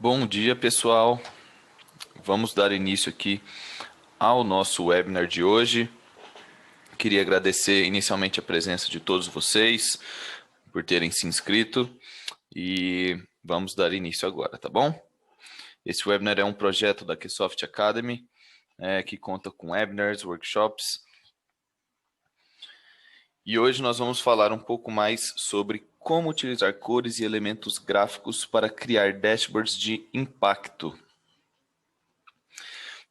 Bom dia, pessoal. Vamos dar início aqui ao nosso webinar de hoje. Queria agradecer inicialmente a presença de todos vocês por terem se inscrito e vamos dar início agora, tá bom? Esse webinar é um projeto da Ksoft Academy, que conta com webinars, workshops. E hoje nós vamos falar um pouco mais sobre como utilizar cores e elementos gráficos para criar dashboards de impacto.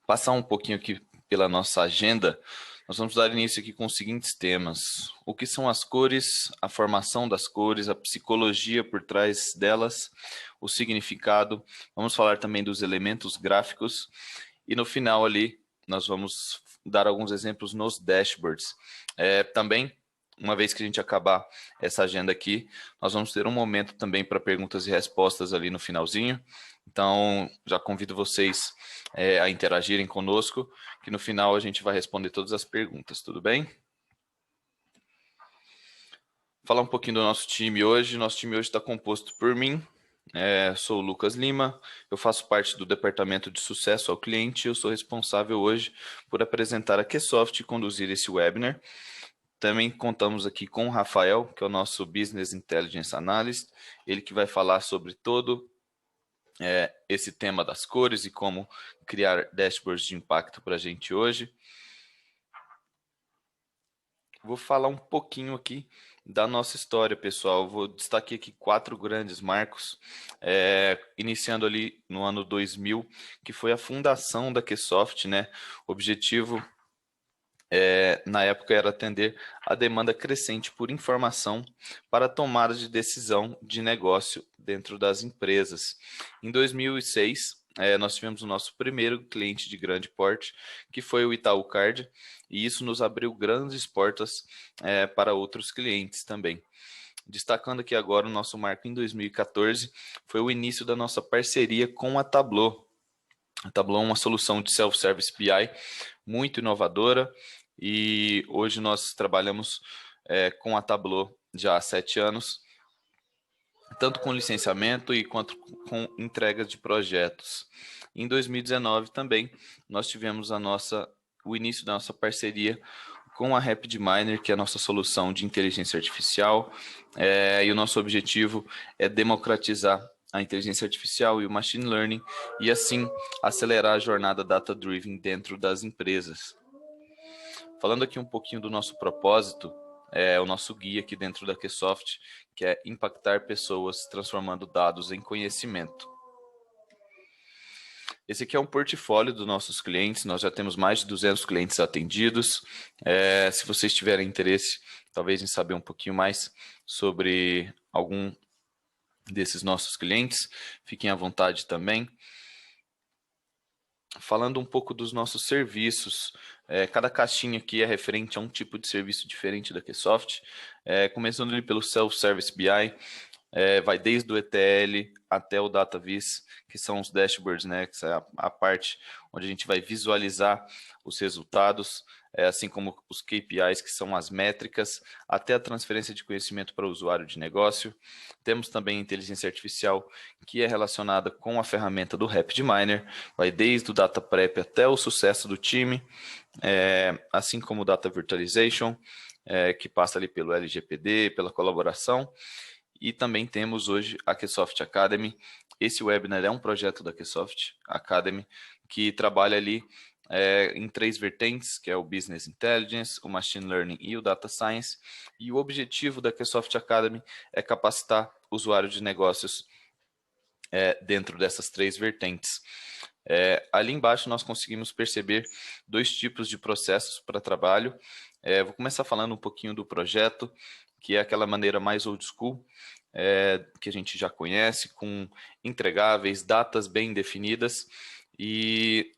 Passar um pouquinho aqui pela nossa agenda, nós vamos dar início aqui com os seguintes temas. O que são as cores, a formação das cores, a psicologia por trás delas, o significado. Vamos falar também dos elementos gráficos. E no final ali, nós vamos dar alguns exemplos nos dashboards. Também, uma vez que a gente acabar essa agenda aqui, nós vamos ter um momento também para perguntas e respostas ali no finalzinho. Então, já convido vocês a interagirem conosco, que no final a gente vai responder todas as perguntas, tudo bem? Falar um pouquinho do nosso time hoje. Nosso time hoje está composto por mim, sou o Lucas Lima, eu faço parte do departamento de sucesso ao cliente, eu sou responsável hoje por apresentar a Ksoft e conduzir esse webinar. Também contamos aqui com o Rafael, que é o nosso Business Intelligence Analyst, ele que vai falar sobre todo esse tema das cores e como criar dashboards de impacto para a gente hoje. Vou falar um pouquinho aqui da nossa história, pessoal. Vou destacar aqui 4 grandes marcos, iniciando ali no ano 2000, que foi a fundação da Ksoft, né? O objetivo na época era atender a demanda crescente por informação para tomada de decisão de negócio dentro das empresas. Em 2006, nós tivemos o nosso primeiro cliente de grande porte, que foi o Itaú Card, e isso nos abriu grandes portas para outros clientes também. Destacando aqui agora o nosso marco em 2014, foi o início da nossa parceria com a Tableau. A Tableau é uma solução de self-service BI muito inovadora e hoje nós trabalhamos com a Tableau já há 7 anos, tanto com licenciamento e quanto com entrega de projetos. Em 2019 também nós tivemos o início da nossa parceria com a RapidMiner, que é a nossa solução de inteligência artificial, e o nosso objetivo é democratizar a inteligência artificial e o machine learning e assim acelerar a jornada data-driven dentro das empresas. Falando aqui um pouquinho do nosso propósito, o nosso guia aqui dentro da Ksoft, que é impactar pessoas transformando dados em conhecimento. Esse aqui é um portfólio dos nossos clientes, nós já temos mais de 200 clientes atendidos. Se vocês tiverem interesse, talvez em saber um pouquinho mais sobre algum desses nossos clientes, fiquem à vontade também. Falando um pouco dos nossos serviços, cada caixinha aqui é referente a um tipo de serviço diferente da Ksoft, começando ali pelo Self-Service BI, vai desde o ETL até o DataVis, que são os dashboards, né, que é a parte onde a gente vai visualizar os resultados, assim como os KPIs, que são as métricas, até a transferência de conhecimento para o usuário de negócio. Temos também a inteligência artificial, que é relacionada com a ferramenta do RapidMiner, vai desde o Data Prep até o sucesso do time, assim como o Data Virtualization, que passa ali pelo LGPD, pela colaboração. E também temos hoje a Ksoft Academy. Esse webinar é um projeto da Ksoft Academy, que trabalha ali em 3 vertentes, que é o Business Intelligence, o Machine Learning e o Data Science. E o objetivo da Ksoft Academy é capacitar usuários de negócios dentro dessas 3 vertentes. Ali embaixo nós conseguimos perceber 2 tipos de processos para trabalho. Vou começar falando um pouquinho do projeto, que é aquela maneira mais old school, que a gente já conhece, com entregáveis, datas bem definidas, e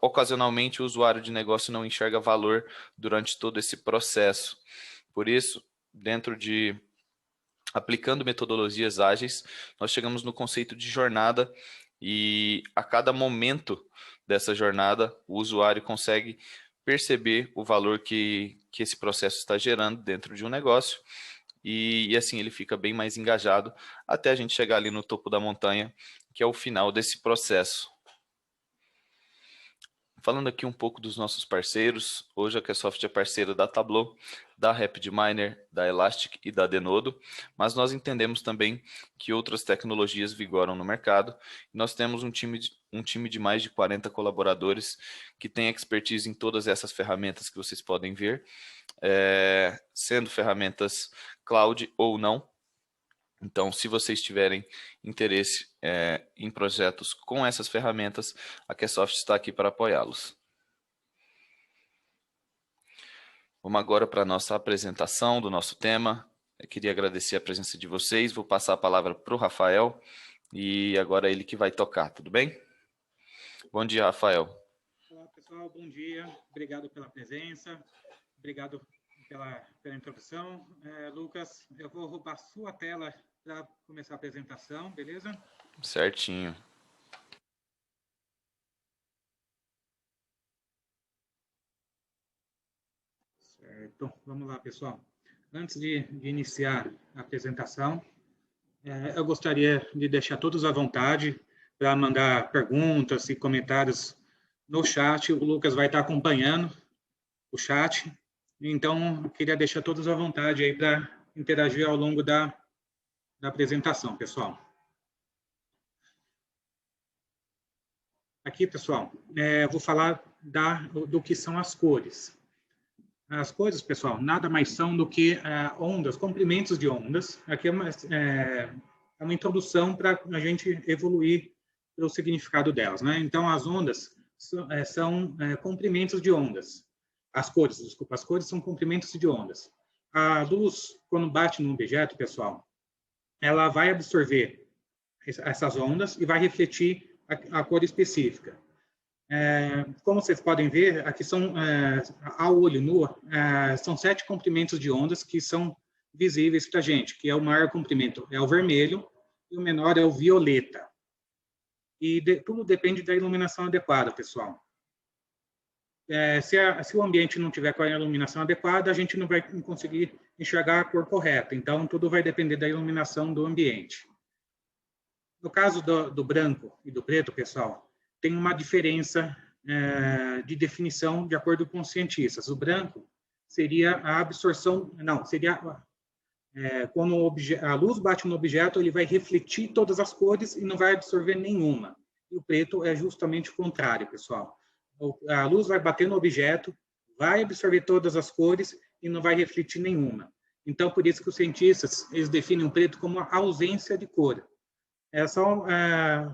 ocasionalmente o usuário de negócio não enxerga valor durante todo esse processo. Por isso, aplicando metodologias ágeis, nós chegamos no conceito de jornada e a cada momento dessa jornada, o usuário consegue perceber o valor que esse processo está gerando dentro de um negócio e assim ele fica bem mais engajado até a gente chegar ali no topo da montanha, que é o final desse processo. Falando aqui um pouco dos nossos parceiros, hoje a Ksoft é parceira da Tableau, da RapidMiner, da Elastic e da Denodo, mas nós entendemos também que outras tecnologias vigoram no mercado. Nós temos um time de mais de 40 colaboradores que tem expertise em todas essas ferramentas que vocês podem ver, sendo ferramentas cloud ou não. Então, se vocês tiverem interesse em projetos com essas ferramentas, a Ksoft está aqui para apoiá-los. Vamos agora para a nossa apresentação do nosso tema. Eu queria agradecer a presença de vocês. Vou passar a palavra para o Rafael e agora é ele que vai tocar, tudo bem? Bom dia, Rafael. Olá, pessoal. Bom dia. Obrigado pela presença. Obrigado pela introdução. Lucas, eu vou roubar sua tela para começar a apresentação, beleza? Certinho. Certo. Vamos lá, pessoal. Antes de iniciar a apresentação, eu gostaria de deixar todos à vontade para mandar perguntas e comentários no chat. O Lucas vai estar acompanhando o chat. Então, eu queria deixar todos à vontade aí para interagir ao longo da apresentação, pessoal. Aqui, pessoal, eu vou falar do que são as cores. As cores, pessoal, nada mais são do que ondas, comprimentos de ondas. Aqui é uma introdução para a gente evoluir para o significado delas, né? Então, as ondas são comprimentos de ondas. As cores, desculpa, as cores são comprimentos de ondas. A luz, quando bate no objeto, pessoal, ela vai absorver essas ondas e vai refletir a cor específica. Como vocês podem ver, aqui são, ao olho nu, são 7 comprimentos de ondas que são visíveis para a gente, que é o maior comprimento é o vermelho e o menor é o violeta. E tudo depende da iluminação adequada, pessoal. Se o ambiente não tiver com a iluminação adequada, a gente não vai conseguir enxergar a cor correta. Então, tudo vai depender da iluminação do ambiente. No caso do branco e do preto, pessoal, tem uma diferença de definição de acordo com os cientistas. O branco seria a absorção, quando a luz bate no objeto, ele vai refletir todas as cores e não vai absorver nenhuma. E o preto é justamente o contrário, pessoal. A luz vai bater no objeto, vai absorver todas as cores e não vai refletir nenhuma. Então, por isso que os cientistas eles definem o preto como a ausência de cor.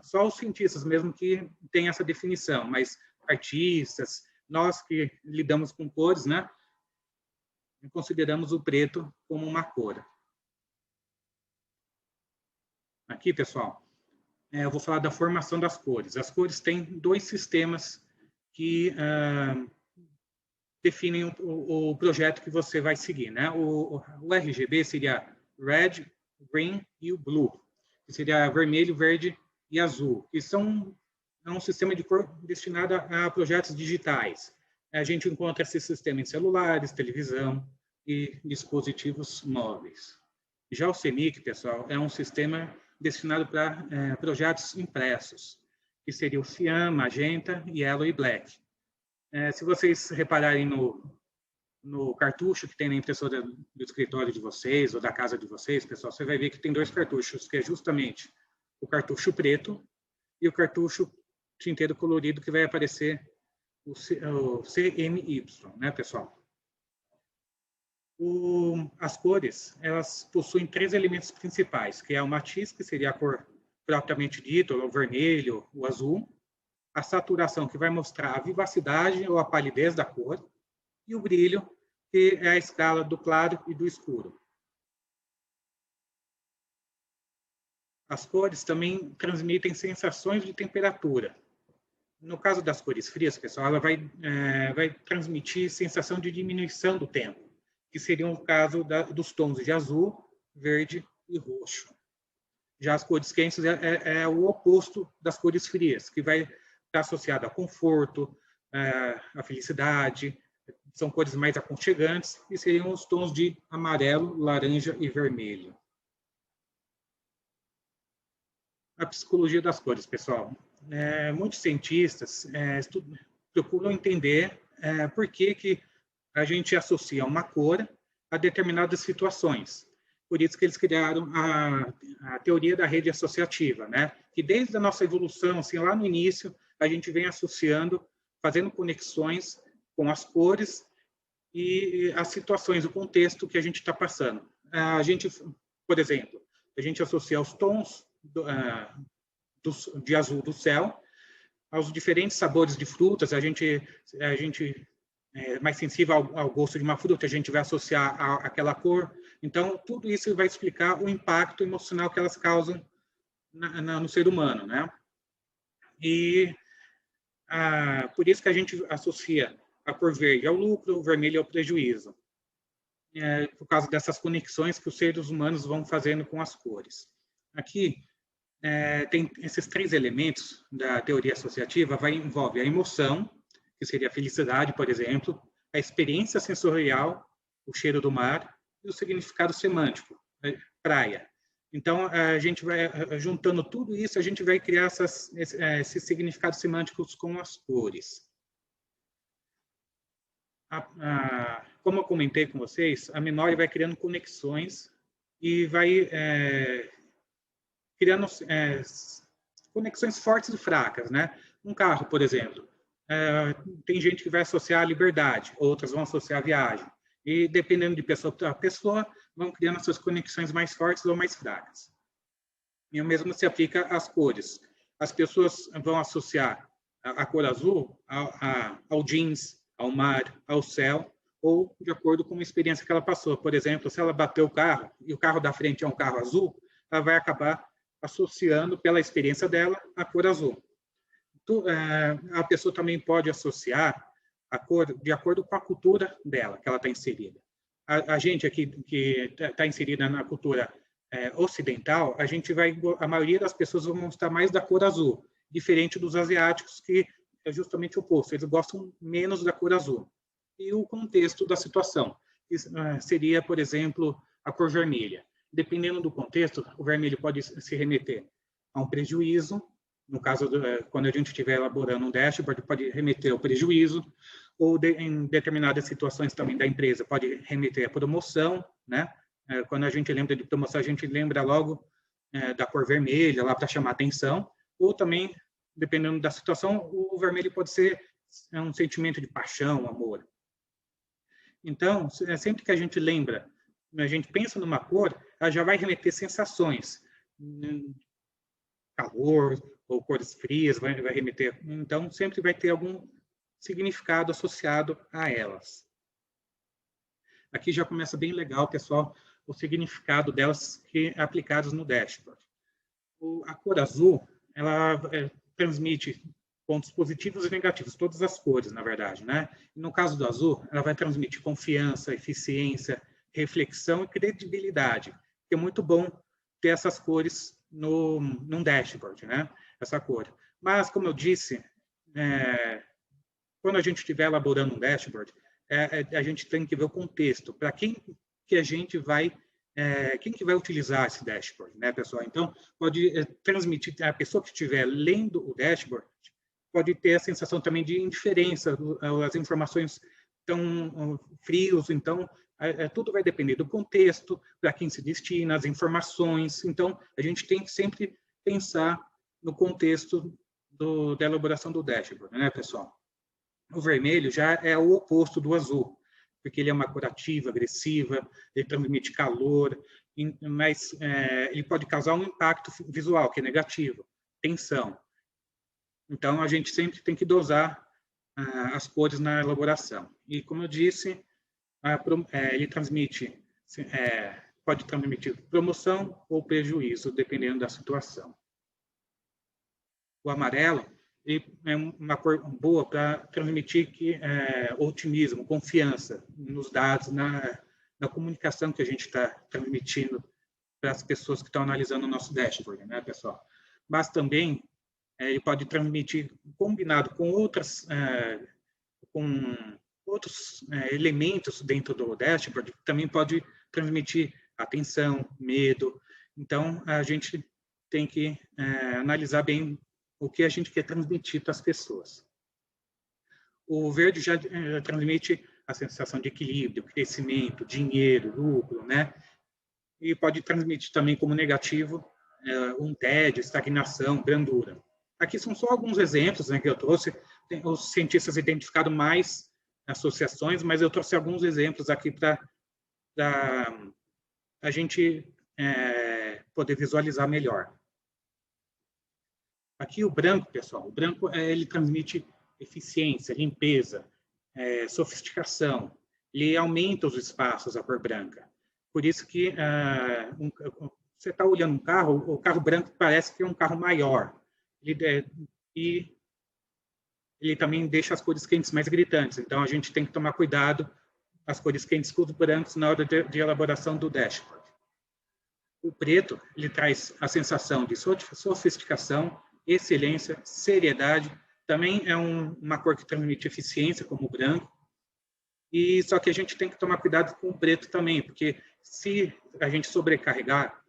Só os cientistas mesmo que têm essa definição, mas artistas, nós que lidamos com cores, né, consideramos o preto como uma cor. Aqui, pessoal, eu vou falar da formação das cores. As cores têm 2 sistemas que definem o projeto que você vai seguir, né? O RGB seria Red, Green e o Blue, que seria vermelho, verde e azul, que é um sistema de cor destinado a projetos digitais. A gente encontra esse sistema em celulares, televisão e dispositivos móveis. Já o CMYK, pessoal, é um sistema destinado para projetos impressos, que seria o cian, magenta, yellow e black. Se vocês repararem no cartucho que tem na impressora do escritório de vocês ou da casa de vocês, pessoal, você vai ver que tem 2 cartuchos, que é justamente o cartucho preto e o cartucho tinteiro colorido, que vai aparecer o CMY, né, pessoal? As cores, elas possuem 3 elementos principais, que é o matiz, que seria a cor propriamente dita, o vermelho, o azul, a saturação, que vai mostrar a vivacidade ou a palidez da cor, e o brilho, que é a escala do claro e do escuro. As cores também transmitem sensações de temperatura. No caso das cores frias, pessoal, ela vai transmitir sensação de diminuição do tempo, que seria o caso dos tons de azul, verde e roxo. Já as cores quentes é o oposto das cores frias, que vai estar associado a conforto, a felicidade, são cores mais aconchegantes, e seriam os tons de amarelo, laranja e vermelho. a psicologia das cores, pessoal. Muitos cientistas procuram entender por que a gente associa uma cor a determinadas situações. Por isso que eles criaram a teoria da rede associativa, né? Que desde a nossa evolução, assim, lá no início, a gente vem associando, fazendo conexões com as cores e as situações, o contexto que a gente está passando. A gente, por exemplo, a gente associa os tons de azul do céu aos diferentes sabores de frutas. A gente é mais sensível ao gosto de uma fruta, a gente vai associar aquela cor. Então, tudo isso vai explicar o impacto emocional que elas causam no ser humano, né? E por isso que a gente associa a cor verde ao lucro, o vermelho ao prejuízo, por causa dessas conexões que os seres humanos vão fazendo com as cores. Aqui tem esses 3 elementos da teoria associativa, envolve a emoção, que seria a felicidade, por exemplo, a experiência sensorial, o cheiro do mar, e o significado semântico, praia. Então, a gente vai juntando tudo isso, a gente vai criar esses significados semânticos com as cores. Como eu comentei com vocês, a memória vai criando conexões e vai criando conexões fortes e fracas, né? Um carro, por exemplo, tem gente que vai associar a liberdade, outras vão associar a viagem. E dependendo de pessoa para pessoa, vão criando essas conexões mais fortes ou mais fracas. E o mesmo se aplica às cores. As pessoas vão associar a cor azul ao jeans, ao mar, ao céu, ou de acordo com a experiência que ela passou. Por exemplo, se ela bateu o carro e o carro da frente é um carro azul, ela vai acabar associando, pela experiência dela, a cor azul. A pessoa também pode associar a cor de acordo com a cultura dela, que ela está inserida. A gente aqui que está inserida na cultura ocidental, a maioria das pessoas vão gostar mais da cor azul, diferente dos asiáticos, que é justamente o oposto, eles gostam menos da cor azul. E o contexto da situação, seria, por exemplo, a cor vermelha. Dependendo do contexto, o vermelho pode se remeter a um prejuízo, no caso, quando a gente estiver elaborando um dashboard, pode remeter ao prejuízo, ou em determinadas situações também da empresa, pode remeter à promoção, né? Quando a gente lembra de promoção, a gente lembra logo da cor vermelha, lá para chamar atenção, ou também, dependendo da situação, o vermelho pode ser um sentimento de paixão, amor. Então, sempre que a gente lembra, a gente pensa numa cor, ela já vai remeter sensações, calor, ou cores frias, vai remeter. Então, sempre vai ter algum significado associado a elas. Aqui já começa bem legal, pessoal, o significado delas aplicados no dashboard. A cor azul, ela transmite pontos positivos e negativos, todas as cores, na verdade, né? E no caso do azul, ela vai transmitir confiança, eficiência, reflexão e credibilidade, que é muito bom ter essas cores num dashboard, né? Essa cor. Mas, como eu disse, quando a gente estiver elaborando um dashboard, a gente tem que ver o contexto, para quem que a gente vai, quem que vai utilizar esse dashboard, né, pessoal? Então, pode transmitir, a pessoa que estiver lendo o dashboard pode ter a sensação também de indiferença, as informações estão frios, então, tudo vai depender do contexto, para quem se destina, as informações. Então, a gente tem que sempre pensar no contexto da elaboração do dashboard, né, pessoal? O vermelho já é o oposto do azul, porque ele é uma cor ativa, agressiva, ele transmite calor, mas ele pode causar um impacto visual, que é negativo, tensão. Então, a gente sempre tem que dosar as cores na elaboração. E, como eu disse, ele pode transmitir promoção ou prejuízo, dependendo da situação. O amarelo é uma cor boa para transmitir otimismo, confiança nos dados, na comunicação que a gente está transmitindo para as pessoas que estão analisando o nosso dashboard, né, pessoal? Mas também ele pode transmitir, combinado com outros elementos dentro do dashboard, também pode transmitir atenção, medo. Então, a gente tem que analisar bem o que a gente quer transmitir para as pessoas. O verde já transmite a sensação de equilíbrio, crescimento, dinheiro, lucro, né? E pode transmitir também como negativo um tédio, estagnação, brandura. Aqui são só alguns exemplos, né, que eu trouxe. Os cientistas identificaram mais associações, mas eu trouxe alguns exemplos aqui para a gente poder visualizar melhor. Aqui o branco, pessoal, o branco ele transmite eficiência, limpeza, sofisticação, ele aumenta os espaços, a cor branca. Por isso que você está olhando um carro, o carro branco parece que é um carro maior. E ele também deixa as cores quentes mais gritantes. Então, a gente tem que tomar cuidado as cores quentes com os brancos na hora de elaboração do dashboard. O preto, ele traz a sensação de sofisticação, excelência, seriedade. Também é uma cor que transmite eficiência, como o branco. E só que a gente tem que tomar cuidado com o preto também, porque se a gente sobrecarregar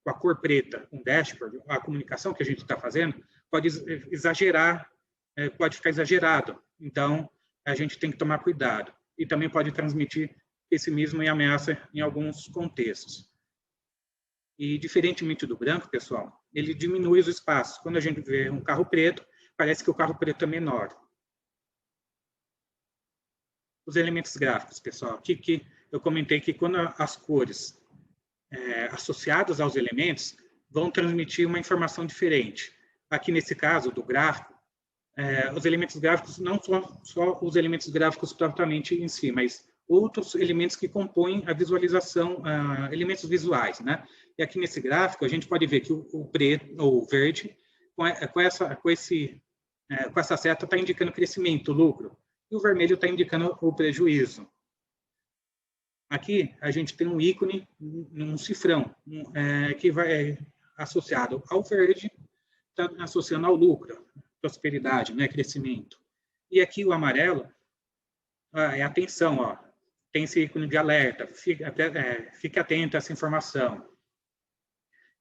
com a cor preta um dashboard, a comunicação que a gente está fazendo, pode exagerar, pode ficar exagerado. Então, a gente tem que tomar cuidado. E também pode transmitir pessimismo e ameaça em alguns contextos. E, diferentemente do branco, pessoal, ele diminui os espaços. Quando a gente vê um carro preto, parece que o carro preto é menor. Os elementos gráficos, pessoal. Aqui que eu comentei que quando as cores associadas aos elementos vão transmitir uma informação diferente. Aqui, nesse caso, do gráfico, os elementos gráficos não são só os elementos gráficos propriamente em si, mas outros elementos que compõem a visualização, elementos visuais, né? E aqui nesse gráfico, a gente pode ver que o preto, ou verde, com essa seta está indicando crescimento, lucro, e o vermelho está indicando o prejuízo. Aqui, a gente tem um ícone, um cifrão, que vai associado ao verde, está associando ao lucro, prosperidade, né, crescimento. E aqui o amarelo é atenção, ó, tem esse ícone de alerta, fique atento a essa informação.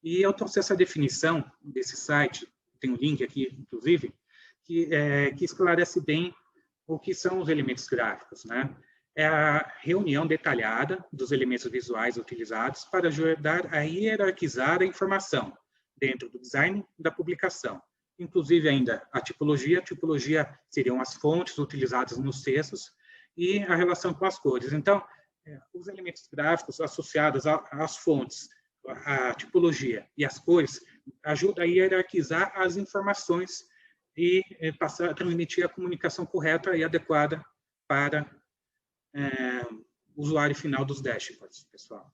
E eu trouxe essa definição desse site, tem um link aqui, inclusive, que esclarece bem o que são os elementos gráficos, né? É a reunião detalhada dos elementos visuais utilizados para ajudar a hierarquizar a informação dentro do design da publicação. Inclusive ainda a tipologia seriam as fontes utilizadas nos textos e a relação com as cores. Então, os elementos gráficos associados às fontes, a tipologia e as cores ajudam a hierarquizar as informações e passar a transmitir a comunicação correta e adequada para o usuário final dos dashboards, pessoal.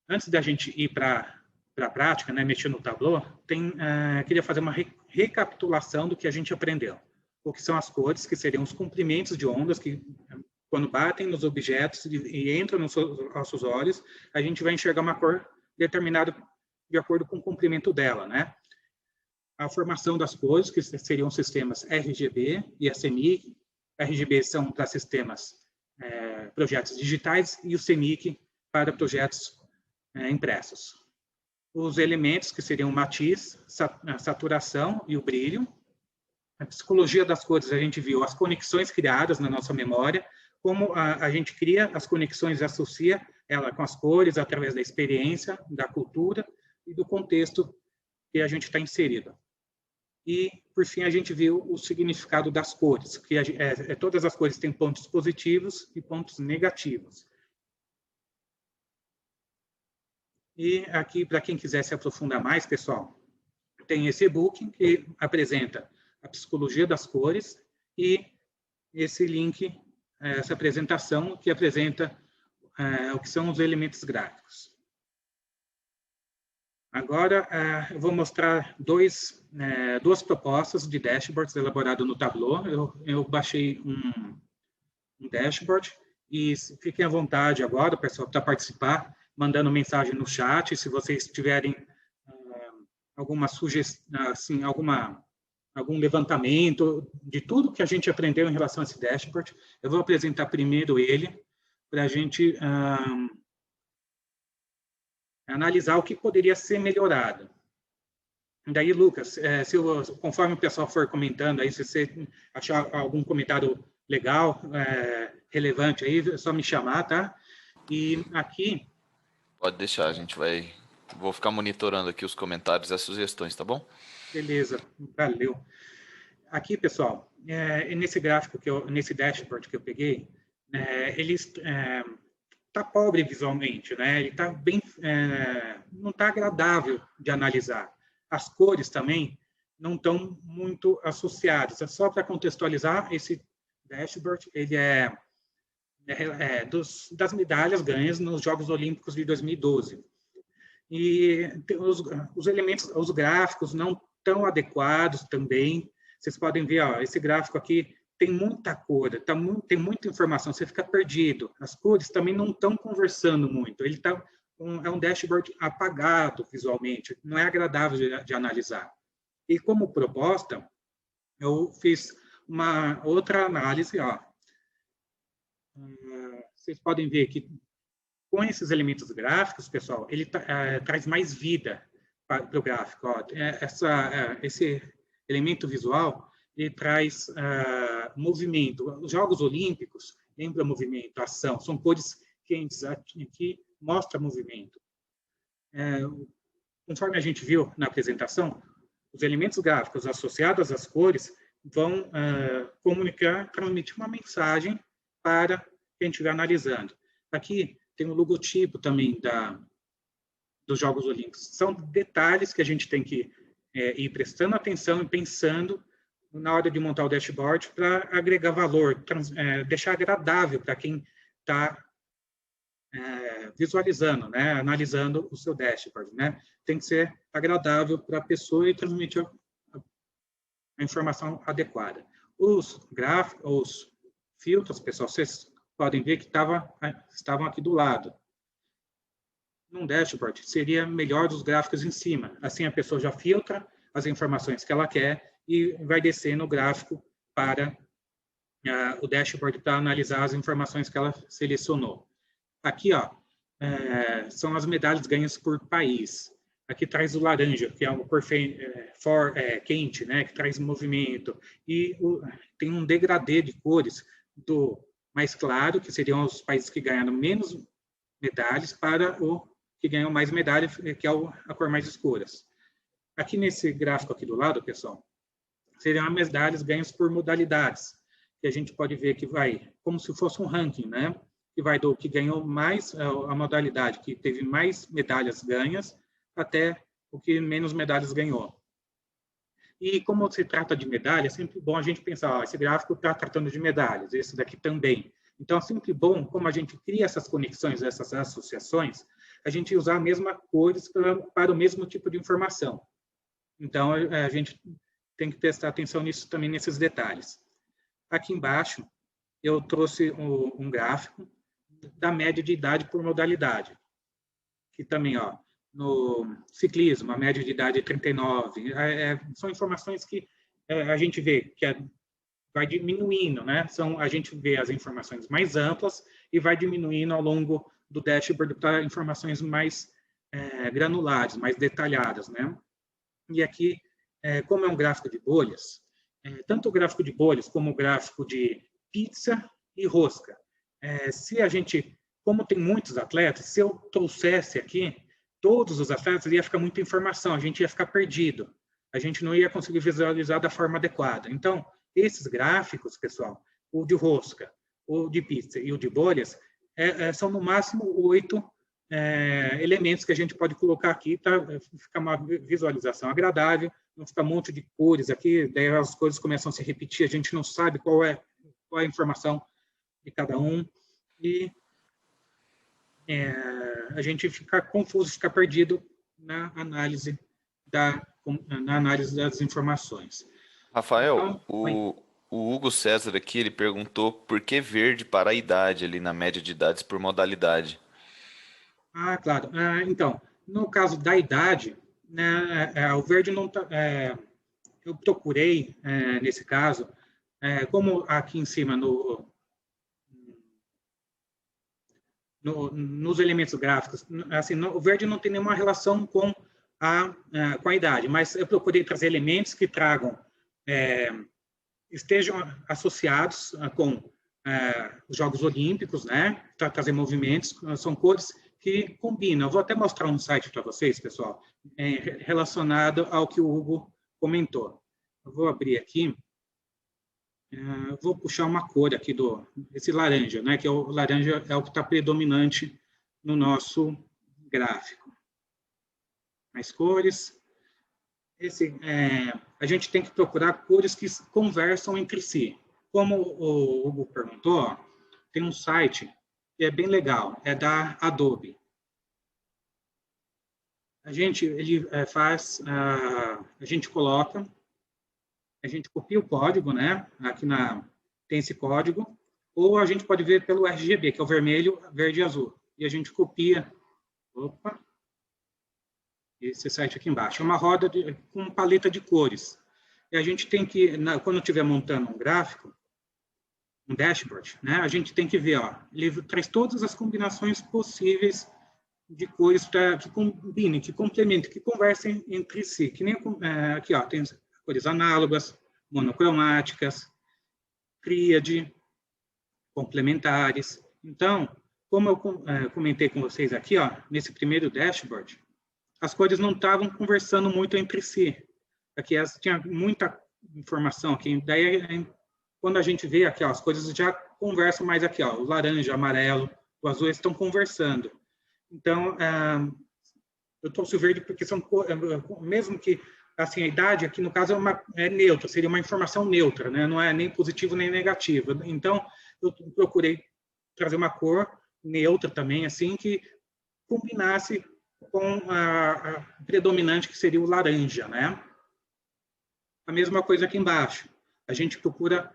Antes da gente ir para a prática, né, mexer no Tableau, queria fazer uma recapitulação do que a gente aprendeu. O que são as cores, que seriam os comprimentos de ondas, que quando batem nos objetos e entram nos nossos olhos, a gente vai enxergar uma cor determinada de acordo com o comprimento dela, né? A formação das cores, que seriam sistemas RGB e SMIC. RGB são para sistemas, projetos digitais, e o SMIC para projetos impressos. Os elementos, que seriam o matiz, a saturação e o brilho. A psicologia das cores, a gente viu as conexões criadas na nossa memória, como a gente cria as conexões e associa ela com as cores através da experiência, da cultura e do contexto que a gente está inserido. E, por fim, a gente viu o significado das cores, que todas as cores têm pontos positivos e pontos negativos. E aqui, para quem quiser se aprofundar mais, pessoal, tem esse e-book que apresenta a psicologia das cores e esse link, essa apresentação que apresenta o que são os elementos gráficos. Agora, eu vou mostrar duas propostas de dashboards elaboradas no Tableau. Eu baixei um dashboard e fiquem à vontade agora, pessoal, para participar, mandando mensagem no chat, se vocês tiverem alguma sugestão, assim, algum levantamento de tudo que a gente aprendeu em relação a esse dashboard. Eu vou apresentar primeiro ele, para a gente analisar o que poderia ser melhorado. Daí, Lucas, conforme o pessoal for comentando, aí, se você achar algum comentário legal, relevante aí, é só me chamar, tá? E aqui... Pode deixar, a gente vai... Vou ficar monitorando aqui os comentários e as sugestões, tá bom? Beleza, valeu. Aqui, pessoal, nesse gráfico, nesse dashboard que eu peguei, ele está pobre visualmente, né? Ele está bem... não está agradável de analisar. As cores também não estão muito associadas. É só para contextualizar, esse dashboard, ele das medalhas ganhas nos Jogos Olímpicos de 2012. E os elementos, os gráficos não tão adequados também. Vocês podem ver, ó, esse gráfico aqui tem muita cor, tem muita informação, você fica perdido. As cores também não estão conversando muito. Ele é um dashboard apagado visualmente, não é agradável de analisar. E como proposta, eu fiz uma outra análise, ó. Vocês podem ver que com esses elementos gráficos, pessoal, ele traz mais vida para o gráfico. Ó. Esse elemento visual, ele traz movimento. Os Jogos Olímpicos lembra movimento, ação. São cores quentes que mostram movimento. Conforme a gente viu na apresentação, os elementos gráficos associados às cores vão transmitir uma mensagem para quem estiver analisando. Aqui tem o logotipo também dos Jogos Olímpicos. São detalhes que a gente tem que ir prestando atenção e pensando na hora de montar o dashboard para agregar valor, deixar agradável para quem está visualizando, né, analisando o seu dashboard, né? Tem que ser agradável para a pessoa e transmitir a informação adequada. Os gráficos, os filtros, pessoal, vocês podem ver que estavam aqui do lado. Num dashboard, seria melhor os gráficos em cima. Assim, a pessoa já filtra as informações que ela quer e vai descer no gráfico para o dashboard para analisar as informações que ela selecionou. Aqui, ó, são as medalhas ganhas por país. Aqui traz o laranja, que é uma cor quente, né, que traz movimento. E tem um degradê de cores do mais claro, que seriam os países que ganharam menos medalhas, para o que ganham mais medalhas, que é a cor mais escuras. Aqui nesse gráfico aqui do lado, pessoal, seriam as medalhas ganhas por modalidades, que a gente pode ver que vai como se fosse um ranking, né? Que vai do que ganhou mais, a modalidade que teve mais medalhas ganhas, até o que menos medalhas ganhou. E como se trata de medalha, é sempre bom a gente pensar, ó, esse gráfico está tratando de medalhas, esse daqui também. Então, é sempre bom, como a gente cria essas conexões, essas associações, a gente usar a mesma cores para o mesmo tipo de informação. Então, a gente tem que prestar atenção nisso também, nesses detalhes. Aqui embaixo, eu trouxe um gráfico da média de idade por modalidade. Que também, ó, no ciclismo, a média de idade é 39. São informações que a gente vê que vai diminuindo, né? A gente vê as informações mais amplas e vai diminuindo ao longo do dashboard para informações mais granulares, mais detalhadas, né? E aqui, como é um gráfico de bolhas, tanto o gráfico de bolhas como o gráfico de pizza e rosca. Se a gente, como tem muitos atletas, se eu trouxesse aqui todos os atletas, ia ficar muita informação, a gente ia ficar perdido, a gente não ia conseguir visualizar da forma adequada. Então, esses gráficos, pessoal, o de rosca, o de pizza e o de bolhas, são no máximo 8 elementos que a gente pode colocar aqui para ficar uma visualização agradável, não ficar um monte de cores aqui, daí as cores começam a se repetir, a gente não sabe qual é a informação de cada um, e a gente fica confuso, fica perdido na análise das informações. Rafael, Então, o Hugo César aqui, ele perguntou por que verde para a idade ali na média de idades por modalidade. Claro. Então, no caso da idade, né, o verde não está... eu procurei, nesse caso, como aqui em cima nos elementos gráficos. Assim, o verde não tem nenhuma relação com a idade, mas eu procurei trazer elementos que tragam, estejam associados com os Jogos Olímpicos, né? Trazer movimentos, são cores que combinam. Eu vou até mostrar um site para vocês, pessoal, relacionado ao que o Hugo comentou. Eu vou abrir aqui. Vou puxar uma cor aqui esse laranja, né? Que o laranja é o que está predominante no nosso gráfico. Mais cores. A gente tem que procurar cores que conversam entre si. Como o Hugo perguntou, ó, tem um site que é bem legal, é da Adobe. Ele a gente coloca, a gente copia o código, né? Aqui tem esse código, ou a gente pode ver pelo RGB, que é o vermelho, verde e azul. E a gente copia, esse site aqui embaixo. É uma roda com paleta de cores. E a gente tem que, quando estiver montando um gráfico, um dashboard, né? A gente tem que ver, ó, ele traz todas as combinações possíveis de cores que combinem, que complementem, que conversem entre si. Que nem aqui, ó, tem cores análogas, monocromáticas, tríade, complementares. Então, como eu comentei com vocês aqui, ó, nesse primeiro dashboard, as cores não estavam conversando muito entre si. Aqui tinha muita informação aqui. Daí, quando a gente vê aqui, ó, as coisas já conversam mais aqui, ó, o laranja, o amarelo, o azul, eles estão conversando. Então, eu trouxe o verde porque são, mesmo que, assim, a idade aqui, no caso, é neutra, seria uma informação neutra, né? Não é nem positiva nem negativa. Então, eu procurei trazer uma cor neutra também, assim, que combinasse com a predominante, que seria o laranja, né? A mesma coisa aqui embaixo. A gente procura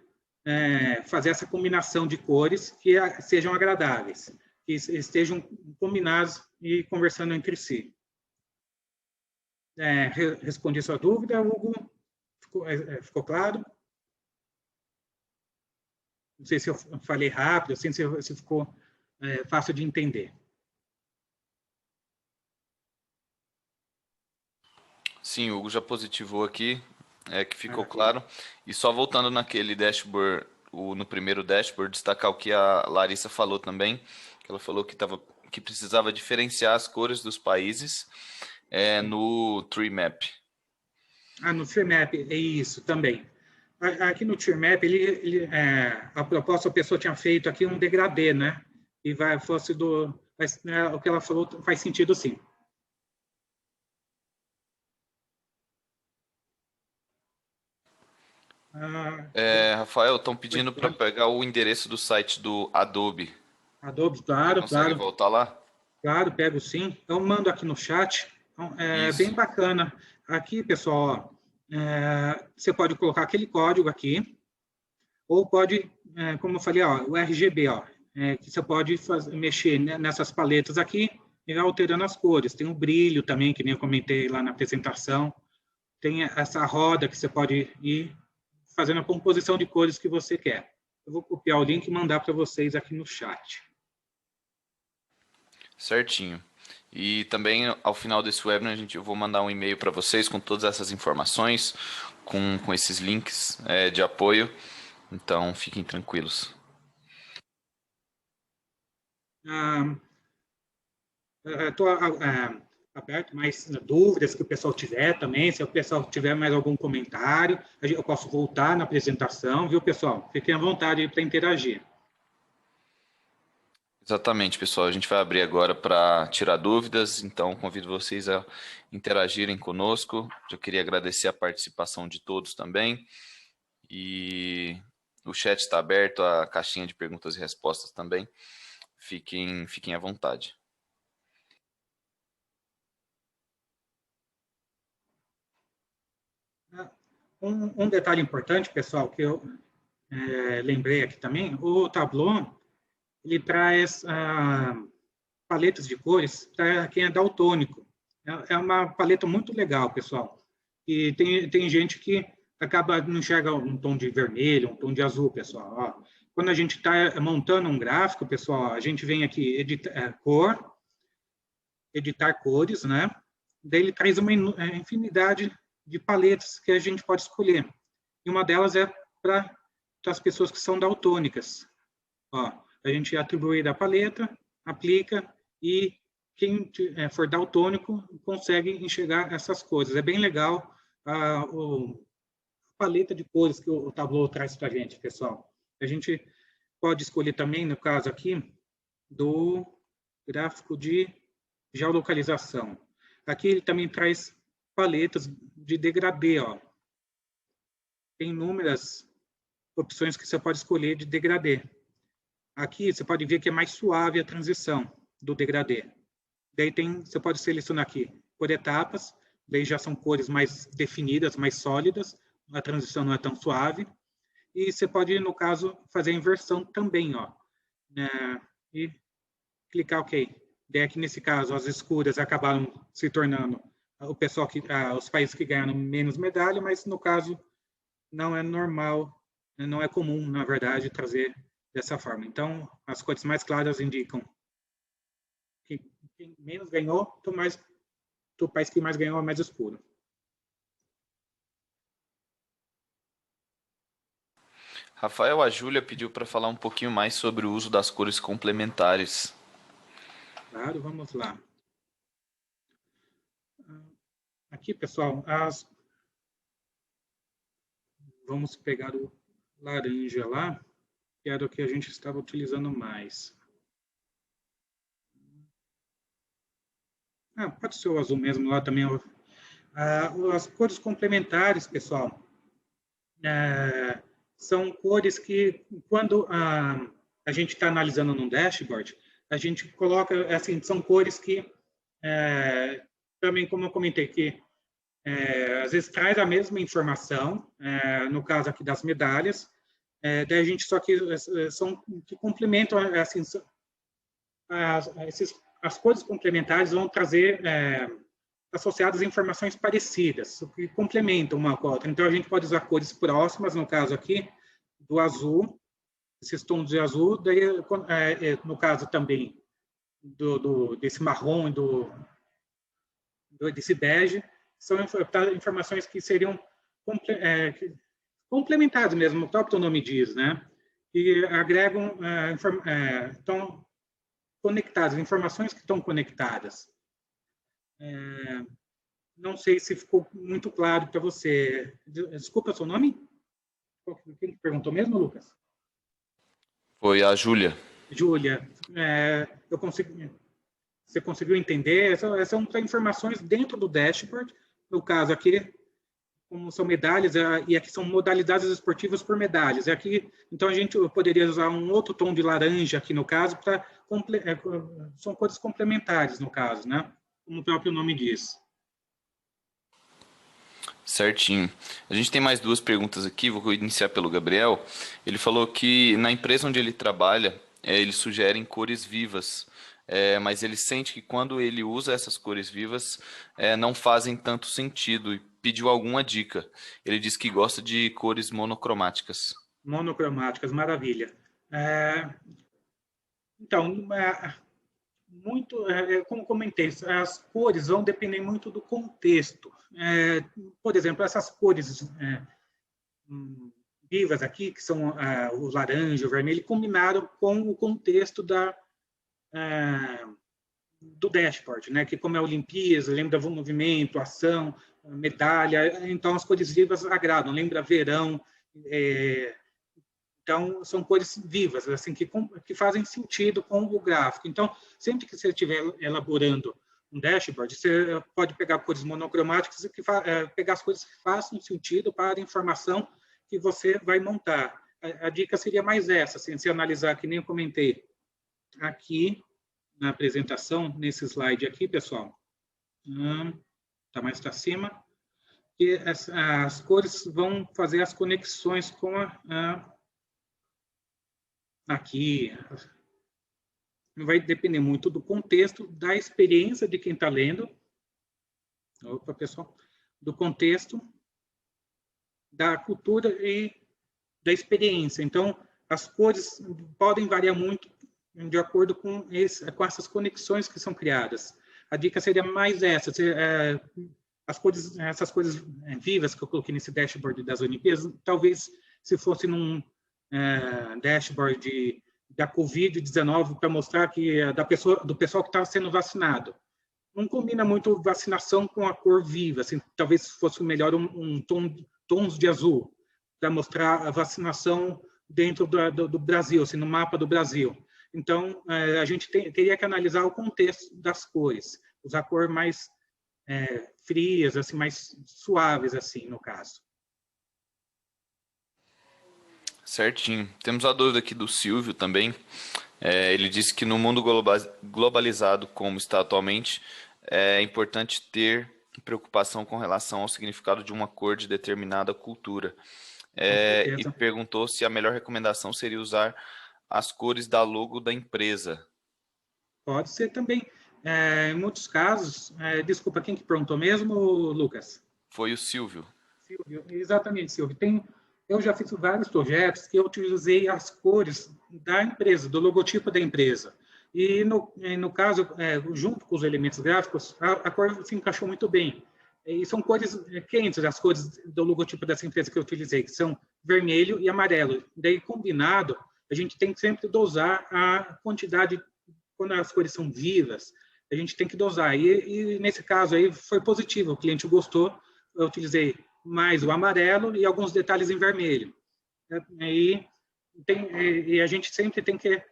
fazer essa combinação de cores que sejam agradáveis, que estejam combinados e conversando entre si. Respondi sua dúvida, Hugo? Ficou claro? Não sei se eu falei rápido, assim, se ficou fácil de entender. Sim, o Hugo já positivou aqui, que ficou claro. E só voltando naquele dashboard, no primeiro dashboard, destacar o que a Larissa falou também, que ela falou que precisava diferenciar as cores dos países no Tree Map. No Tree Map, é isso também. Aqui no Tree Map, a proposta, a pessoa tinha feito aqui um degradê, né? E fosse o que ela falou faz sentido, sim. Rafael, estão pedindo para pegar o endereço do site do Adobe. Adobe, claro, Consegue voltar lá? Claro, pego sim. Eu mando aqui no chat. Então, bem bacana. Aqui, pessoal, você pode colocar aquele código aqui, ou pode, como eu falei, ó, o RGB, ó, que você pode mexer nessas paletas aqui e alterando as cores. Tem o brilho também, que nem eu comentei lá na apresentação. Tem essa roda que você pode ir fazendo a composição de cores que você quer. Eu vou copiar o link e mandar para vocês aqui no chat. Certinho. E também, ao final desse webinar, eu vou mandar um e-mail para vocês com todas essas informações, com esses links de apoio. Então, fiquem tranquilos. Estou aberto mais dúvidas que o pessoal tiver também. Se o pessoal tiver mais algum comentário, eu posso voltar na apresentação, viu, pessoal? Fiquem à vontade para interagir. Exatamente, pessoal. A gente vai abrir agora para tirar dúvidas, então convido vocês a interagirem conosco. Eu queria agradecer a participação de todos também. E o chat está aberto, a caixinha de perguntas e respostas também. Fiquem à vontade. Um detalhe importante, pessoal, que eu lembrei aqui também, o Tableau, ele traz paletas de cores para quem é daltônico. É uma paleta muito legal, pessoal. E tem gente que não enxerga um tom de vermelho, um tom de azul, pessoal. Ó, quando a gente está montando um gráfico, pessoal, a gente vem aqui, editar cor, editar cores, né? Daí ele traz uma infinidade de paletas que a gente pode escolher. E uma delas é para as pessoas que são daltônicas. Ó, a gente atribui a paleta, aplica e quem for daltônico consegue enxergar essas coisas. É bem legal a paleta de cores que o Tableau traz para a gente, pessoal. A gente pode escolher também, no caso aqui, do gráfico de geolocalização. Aqui ele também traz paletas de degradê, ó. Tem inúmeras opções que você pode escolher de degradê. Aqui você pode ver que é mais suave a transição do degradê. Daí você pode selecionar aqui por etapas, daí já são cores mais definidas, mais sólidas, a transição não é tão suave. E você pode, no caso, fazer a inversão também, ó. E clicar OK. Daí aqui nesse caso, as escuras acabaram se tornando o pessoal os países que ganharam menos medalha, mas no caso não é normal, não é comum, na verdade, trazer dessa forma. Então, as cores mais claras indicam que quem menos ganhou, o país que mais ganhou é mais escuro. Rafael, a Júlia pediu para falar um pouquinho mais sobre o uso das cores complementares. Claro, vamos lá. Aqui, pessoal, vamos pegar o laranja lá, que era o que a gente estava utilizando mais. Pode ser o azul mesmo lá também. As cores complementares, pessoal, são cores que, quando a gente está analisando num dashboard, a gente coloca, assim, são cores que, também, como eu comentei, que às vezes traz a mesma informação, no caso aqui das medalhas, daí a gente só que complementam, assim, as cores complementares vão trazer associadas a informações parecidas, que complementam uma com a outra. Então, a gente pode usar cores próximas, no caso aqui, do azul, esses tons de azul, daí, no caso também desse marrom e desse bege, são informações que seriam complementadas mesmo, o próprio nome diz, né? Que agregam, estão conectadas, informações que estão conectadas. Não sei se ficou muito claro para você. Desculpa, seu nome? Quem perguntou mesmo, Lucas? Foi a Júlia. Júlia, você conseguiu entender? Essas são informações dentro do dashboard. No caso aqui, como são medalhas, e aqui são modalidades esportivas por medalhas. Então, a gente poderia usar um outro tom de laranja aqui, no caso, são cores complementares, no caso, né? Como o próprio nome diz. Certinho. A gente tem mais duas perguntas aqui, vou iniciar pelo Gabriel. Ele falou que na empresa onde ele trabalha, eles sugerem cores vivas, mas ele sente que quando ele usa essas cores vivas, não fazem tanto sentido e pediu alguma dica. Ele diz que gosta de cores monocromáticas. Monocromáticas, maravilha. Então, como comentei, as cores vão depender muito do contexto. Por exemplo, essas cores vivas aqui, que são o laranja, o vermelho, combinaram com o contexto do dashboard, né? Que como é a Olimpíada, lembra movimento, ação, medalha, então as cores vivas agradam, lembra verão, então são cores vivas, assim, que fazem sentido com o gráfico. Então, sempre que você estiver elaborando um dashboard, você pode pegar cores monocromáticas e pegar as cores que façam sentido para a informação que você vai montar. A dica seria mais essa, assim, se analisar, que nem eu comentei aqui na apresentação, nesse slide aqui, pessoal, está mais para cima, que as cores vão fazer as conexões com aqui. Vai depender muito do contexto, da experiência de quem está lendo. Opa, pessoal. Do contexto, da cultura e da experiência. Então, as cores podem variar muito de acordo com essas conexões que são criadas. A dica seria mais essa, as cores, essas cores vivas que eu coloquei nesse dashboard das Olimpíadas, talvez se fosse num dashboard da Covid-19 para mostrar que do pessoal que está sendo vacinado. Não combina muito vacinação com a cor viva, assim, talvez fosse melhor tons de azul, para mostrar a vacinação dentro do Brasil, assim, no mapa do Brasil. Então, a gente teria que analisar o contexto das cores, usar cor mais frias, assim, mais suaves, assim, no caso. Certinho. Temos a dúvida aqui do Silvio também. Ele disse que no mundo globalizado como está atualmente, é importante ter preocupação com relação ao significado de uma cor de determinada cultura. Com E certeza. perguntou se a melhor recomendação seria usar as cores da logo da empresa. Pode ser também. Em muitos casos, desculpa, quem que perguntou mesmo, Lucas? Foi o Silvio. Silvio, exatamente, Silvio. Eu já fiz vários projetos que eu utilizei as cores da empresa, do logotipo da empresa. E no caso, junto com os elementos gráficos, a cor se encaixou muito bem. E são cores quentes, as cores do logotipo dessa empresa que eu utilizei, que são vermelho e amarelo. Daí, combinado, a gente tem que sempre dosar a quantidade, quando as cores são vivas, a gente tem que dosar. E nesse caso aí foi positivo, o cliente gostou, eu utilizei mais o amarelo e alguns detalhes em vermelho. E a gente sempre tem que,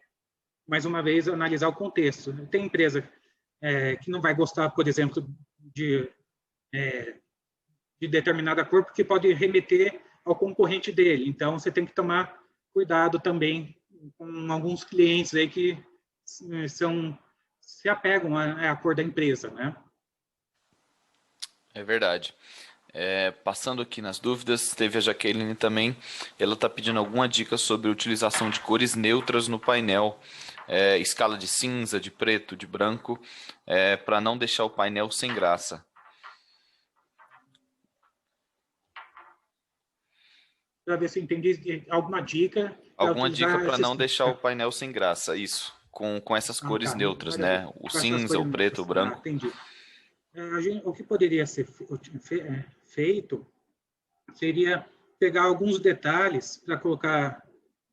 mais uma vez, analisar o contexto. Tem empresa que não vai gostar, por exemplo, de determinada cor, porque pode remeter ao concorrente dele. Então, você tem que tomar cuidado também com alguns clientes aí que se apegam à cor da empresa, né? É verdade. Passando aqui nas dúvidas, teve a Jaqueline também. Ela está pedindo alguma dica sobre a utilização de cores neutras no painel, escala de cinza, de preto, de branco, para não deixar o painel sem graça. Para ver se eu entendi alguma dica para Alguma dica utilizar para esses. não deixar o painel sem graça, isso, com essas cores Tá, neutras, maravilha. né? O Com essas cinza, o cores preto, o neutras. branco. Entendi. O que poderia ser feito seria pegar alguns detalhes para colocar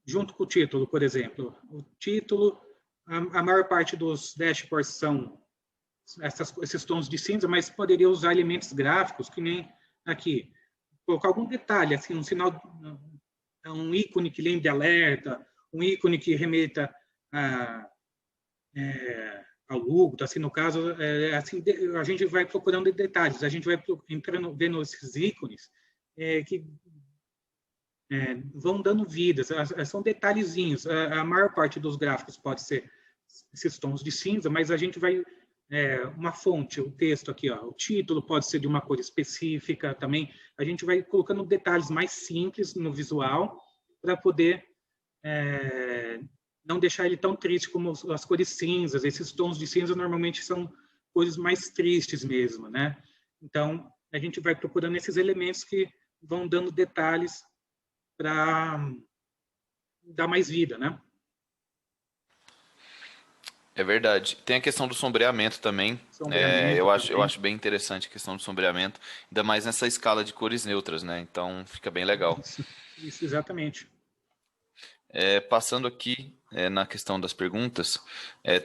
junto com o título, por exemplo. O título, a maior parte dos dashboards são esses tons de cinza, mas poderia usar elementos gráficos, que nem aqui. Colocar algum detalhe, assim, um sinal, um ícone que lembre alerta, um ícone que remeta ao logo, assim, no caso, assim, a gente vai procurando detalhes, a gente vai entrando, vendo esses ícones que vão dando vidas, são detalhezinhos. A maior parte dos gráficos pode ser esses tons de cinza, mas a gente vai uma fonte, o texto aqui, ó, o título pode ser de uma cor específica também. A gente vai colocando detalhes mais simples no visual para poder não deixar ele tão triste como as cores cinzas. Esses tons de cinza normalmente são cores mais tristes mesmo, né? Então, a gente vai procurando esses elementos que vão dando detalhes para dar mais vida, né? É verdade. Tem a questão do sombreamento também. Sombreamento Eu também. acho bem interessante a questão do sombreamento, ainda mais nessa escala de cores neutras, né? Então fica bem legal. Isso exatamente. Passando aqui na questão das perguntas,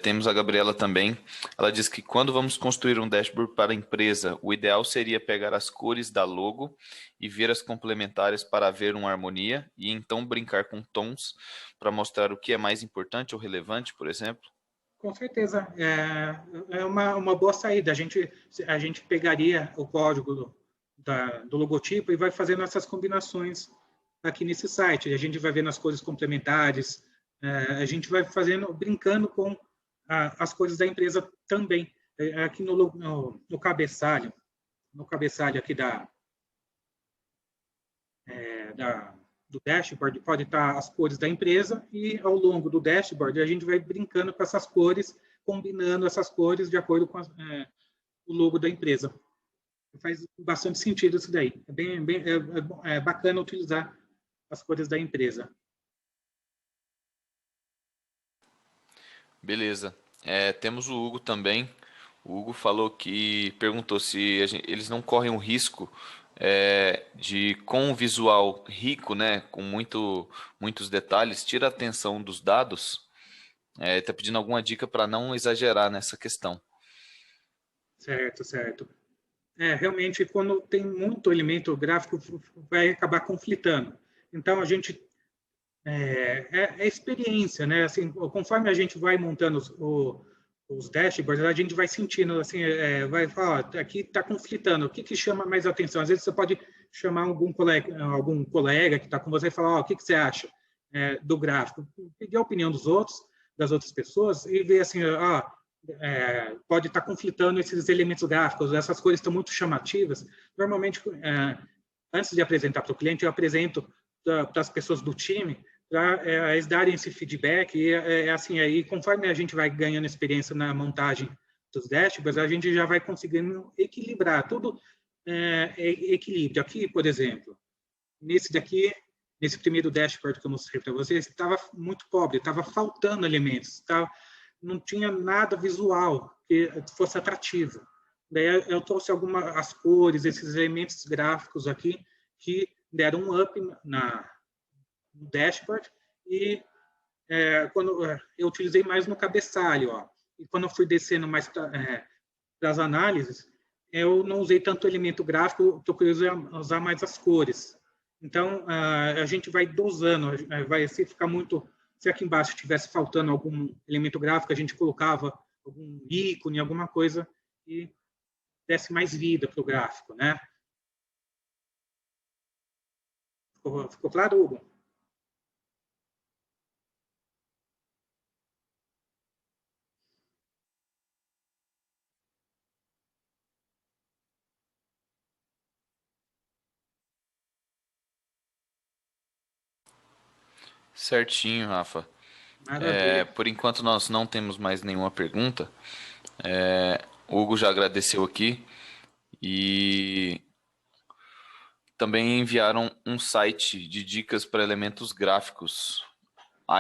temos a Gabriela também. Ela diz que quando vamos construir um dashboard para a empresa, o ideal seria pegar as cores da logo e ver as complementares para ver uma harmonia e então brincar com tons para mostrar o que é mais importante ou relevante, por exemplo. Com certeza. É uma boa saída. A gente pegaria o código do logotipo e vai fazendo essas combinações aqui nesse site. A gente vai vendo as cores complementares, a gente vai fazendo, brincando com as cores da empresa também. Aqui no cabeçalho aqui do dashboard, pode estar as cores da empresa e ao longo do dashboard a gente vai brincando com essas cores, combinando essas cores de acordo com o logo da empresa. Faz bastante sentido isso daí. É bacana utilizar as cores da empresa. Beleza. Temos o Hugo também. O Hugo perguntou se eles não correm o risco de, com um visual rico, né, com muitos detalhes, tira a atenção dos dados. Está pedindo alguma dica para não exagerar nessa questão. Certo, certo. Realmente, quando tem muito elemento gráfico, vai acabar conflitando. Então, a gente é experiência, né? Assim, conforme a gente vai montando os dashboards, a gente vai sentindo, assim, vai falar, ó, aqui está conflitando, o que que chama mais atenção? Às vezes você pode chamar algum colega que está com você e falar, ó, o que que você acha do gráfico? Pedir a opinião dos outros, das outras pessoas e ver assim, ó, pode estar conflitando esses elementos gráficos, essas cores estão muito chamativas. Normalmente, antes de apresentar para o cliente, eu apresento para as pessoas do time para eles darem esse feedback e assim aí conforme a gente vai ganhando experiência na montagem dos dashboards a gente já vai conseguindo equilibrar tudo equilíbrio aqui por exemplo nesse primeiro dashboard que eu mostrei para vocês estava muito pobre, estava faltando elementos, não tinha nada visual que fosse atrativo. Daí eu trouxe as cores, esses elementos gráficos aqui que deram um up no dashboard e quando eu utilizei mais no cabeçalho, ó. E quando eu fui descendo mais para as análises, eu não usei tanto elemento gráfico, procurei usar mais as cores. Então, a gente vai dosando, vai se ficar muito... Se aqui embaixo tivesse faltando algum elemento gráfico, a gente colocava algum ícone, alguma coisa, e desse mais vida para o gráfico, né? Ficou claro, Hugo? Certinho, Rafa. Maravilha. Por enquanto nós não temos mais nenhuma pergunta. O Hugo já agradeceu aqui e também enviaram um site de dicas para elementos gráficos,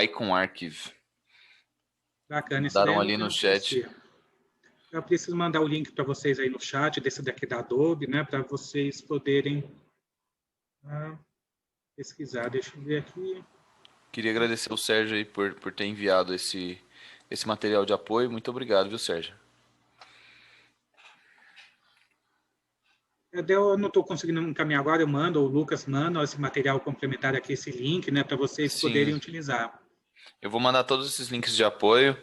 Icon Archive. Bacana, esse daí Mandaram eu ali no não chat. conhecia. Eu preciso mandar o link para vocês aí no chat, desse daqui da Adobe, né, para vocês poderem pesquisar. Deixa eu ver aqui. Queria agradecer o Sérgio aí por ter enviado esse material de apoio. Muito obrigado, viu, Sérgio? Eu não estou conseguindo encaminhar agora, eu mando, ou o Lucas manda esse material complementar aqui, esse link, né, para vocês Sim, poderem utilizar. eu vou mandar todos esses links de apoio,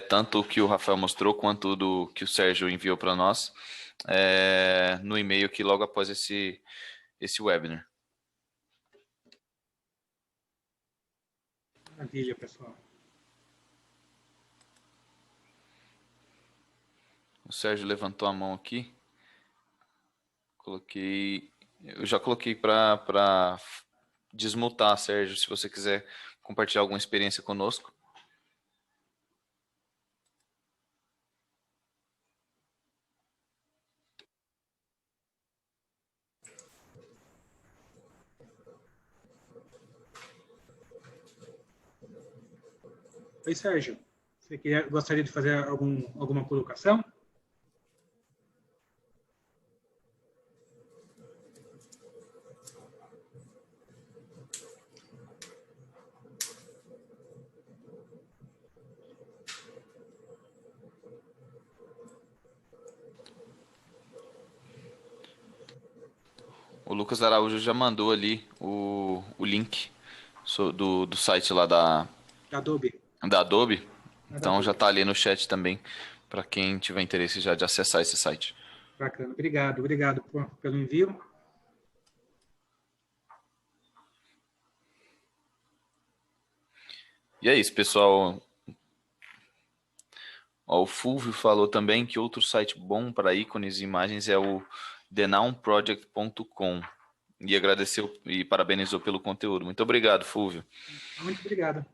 tanto o que o Rafael mostrou quanto o do que o Sérgio enviou para nós, no e-mail aqui logo após esse webinar. Maravilha, pessoal. O Sérgio levantou a mão aqui. Eu já coloquei para desmutar, Sérgio, se você quiser compartilhar alguma experiência conosco. Oi, Sérgio. Você gostaria de fazer alguma colocação? O Lucas Araújo já mandou ali o link do site lá Adobe. da Adobe. Então já Maravilha. está ali no chat também, para quem tiver interesse já de acessar esse site. Bacana. Obrigado. Obrigado pelo envio. E é isso, pessoal. Ó, o Fulvio falou também que outro site bom para ícones e imagens é o denownproject.com. E agradeceu e parabenizou pelo conteúdo. Muito obrigado, Fulvio. Muito obrigado.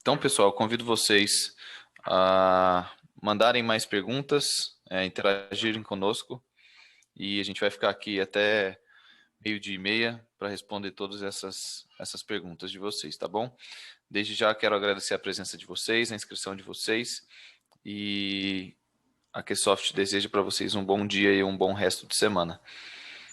Então, pessoal, convido vocês a mandarem mais perguntas, interagirem conosco. E a gente vai ficar aqui até meio-dia e meia para responder todas essas perguntas de vocês, tá bom? Desde já quero agradecer a presença de vocês, a inscrição de vocês e a Ksoft deseja para vocês um bom dia e um bom resto de semana.